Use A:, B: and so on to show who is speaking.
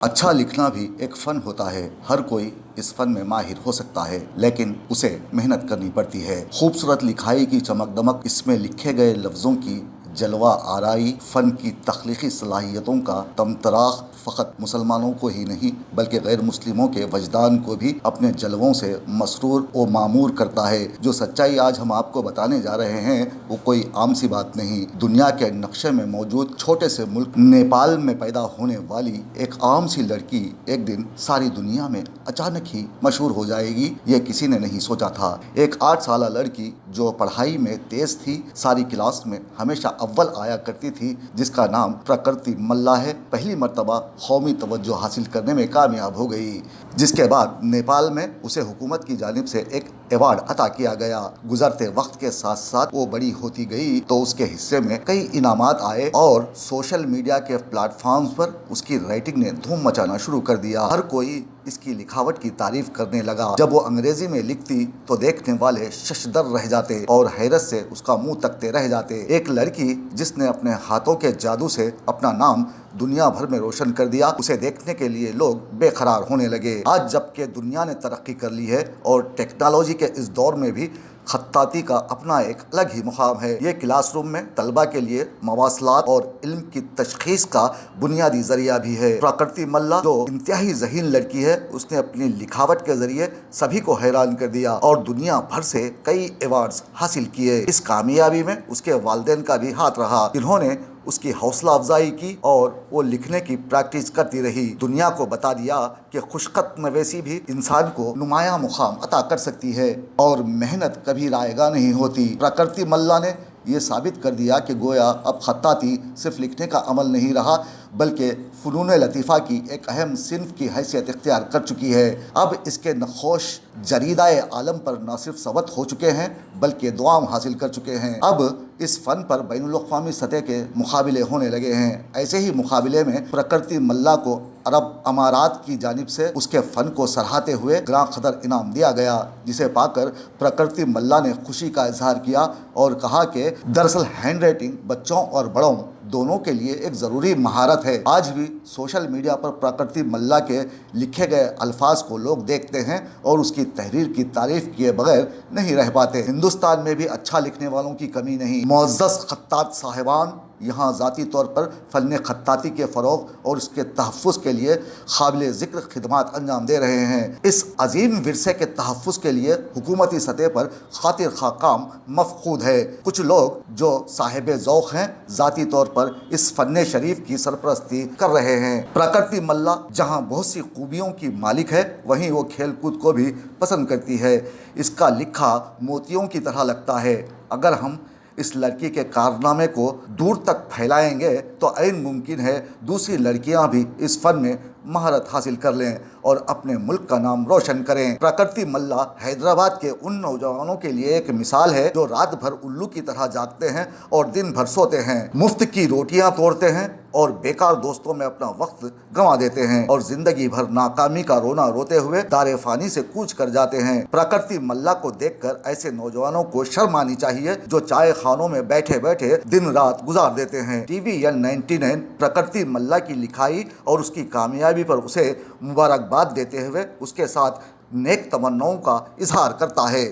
A: अच्छा लिखना भी एक फ़न होता है। हर कोई इस फ़न में माहिर हो सकता है, लेकिन उसे मेहनत करनी पड़ती है। खूबसूरत लिखाई की चमक दमक, इसमें लिखे गए लफ्ज़ों की जलवा आराई, फ़न की तख्लीकी सलाहियतों का तमतराख फ़कत मुसलमानों को ही नहीं बल्कि गैर मुस्लिमों के वजदान को भी अपने जलवों से मसरूर व मामूर करता है। जो सच्चाई आज हम आपको बताने जा रहे हैं वो कोई आम सी बात नहीं। दुनिया के नक्शे में मौजूद छोटे से मुल्क नेपाल में पैदा होने वाली एक आम सी लड़की एक दिन सारी दुनिया में अचानक ही मशहूर हो जाएगी, ये किसी ने नहीं सोचा था। एक 8 साल लड़की जो पढ़ाई में तेज थी, सारी क्लास में हमेशा अव्वल आया करती थी, जिसका नाम प्रकृति मल्ला है, पहली मर्तबा कौमी तवज्जो हासिल करने में कामयाब हो गई, जिसके बाद नेपाल में उसे हुकूमत की जानिब से एक अवार्ड अता किया गया। गुजरते वक्त के साथ साथ वो बड़ी होती गई तो उसके हिस्से में कई इनामात आए और सोशल मीडिया के प्लेटफॉर्म्स पर उसकी राइटिंग ने धूम मचाना शुरू कर दिया। हर कोई इसकी लिखावट की तारीफ करने लगा। जब वो अंग्रेजी में लिखती तो देखने वाले शशदर रह जाते और हैरत से उसका मुंह तकते रह जाते। एक लड़की जिसने अपने हाथों के जादू से अपना नाम दुनिया भर में रोशन कर दिया, उसे देखने के लिए लोग बेकरार होने लगे। आज जबकि दुनिया ने तरक्की कर ली है और टेक्नोलॉजी के इस दौर में भी खत्ताती का अपना एक अलग ही मुकाम है। ये क्लासरूम में तलबा के लिए मवासलात और इल्म की तशखीस का बुनियादी जरिया भी है। प्रकृति मल्ला जो इंतहाई ज़हीन लड़की है, उसने अपनी लिखावट के जरिए सभी को हैरान कर दिया और दुनिया भर से कई अवार्ड्स हासिल किए। इस कामयाबी में उसके वालिदैन का भी हाथ रहा, जिन्होंने उसकी हौसला अफजाई की और वो लिखने की प्रैक्टिस करती रही। दुनिया को बता दिया कि खुशखत नवेसी भी इंसान को नुमाया मुकाम अता कर सकती है और मेहनत कभी रायगा नहीं होती। प्रकृति मल्ला ने ये साबित कर दिया कि गोया अब खत्ताती सिर्फ लिखने का अमल नहीं रहा बल्कि फ़नून लतीफ़ा की एक अहम सिन्फ की हैसियत इख्तियार कर चुकी है। अब इसके नखोश जरीदाए आलम पर न सिर्फ सबत हो चुके हैं बल्कि दुआम हासिल कर चुके हैं। अब इस फ़न पर बैनुल-अक़वामी सतह के मुकाबले होने लगे हैं। ऐसे ही मुकाबले में प्रकृति मल्ला को अरब अमारात की जानिब से उसके फ़न को सराहते हुए ग्रां क़दर इनाम दिया गया, जिसे पाकर प्रकृति मल्ला ने खुशी का इजहार किया और कहा कि दरअसल हैंड राइटिंग बच्चों और बड़ों दोनों के लिए एक ज़रूरी महारत है। आज भी सोशल मीडिया पर प्रकृति मल्ला के लिखे गए अल्फाज को लोग देखते हैं और उसकी तहरीर की तारीफ किए बगैर नहीं रह पाते। हिंदुस्तान में भी अच्छा लिखने वालों की कमी नहीं। मुअज़्ज़ज़ खत्तात साहिबान यहाँ ज़ाती तौर पर फ़न खत्ताती के फ़रोग़ और उसके तहफ़्फ़ुज़ के लिए काबिल ज़िक्र खिदमात अंजाम दे रहे हैं। इस अजीम विरसे के तहफ़्फ़ुज़ के लिए हुकूमती सतह पर खातिर खा काम मफ़क़ूद है। कुछ लोग जो साहिब ज़ौक़ हैं ज़ाती तौर पर इस फ़न शरीफ की सरपरस्ती कर रहे हैं। प्रकृति मल्ला जहाँ बहुत सी खूबियों की मालिक है, वहीं वो खेल कूद को भी पसंद करती है। इसका लिखा मोतियों की तरह लगता है। अगर हम इस लड़की के कारनामे को दूर तक फैलाएंगे तो ऐन मुमकिन है दूसरी लड़कियां भी इस फ़न में महारत हासिल कर लें और अपने मुल्क का नाम रोशन करें। प्रकृति मल्ला हैदराबाद के उन नौजवानों के लिए एक मिसाल है जो रात भर उल्लू की तरह जागते हैं और दिन भर सोते हैं, मुफ्त की रोटियां तोड़ते हैं और बेकार दोस्तों में अपना वक्त गंवा देते हैं और जिंदगी भर नाकामी का रोना रोते हुए दारे फानी से कूच कर जाते हैं। प्रकृति मल्ला को देखकर ऐसे नौजवानों को शर्म आनी चाहिए जो चाय खानों में बैठे बैठे दिन रात गुजार देते हैं। TVN 99 प्रकृति मल्ला की लिखाई और उसकी कामयाबी पर उसे मुबारकबाद देते हुए उसके साथ नेक तमन्नाओं का इजहार करता है।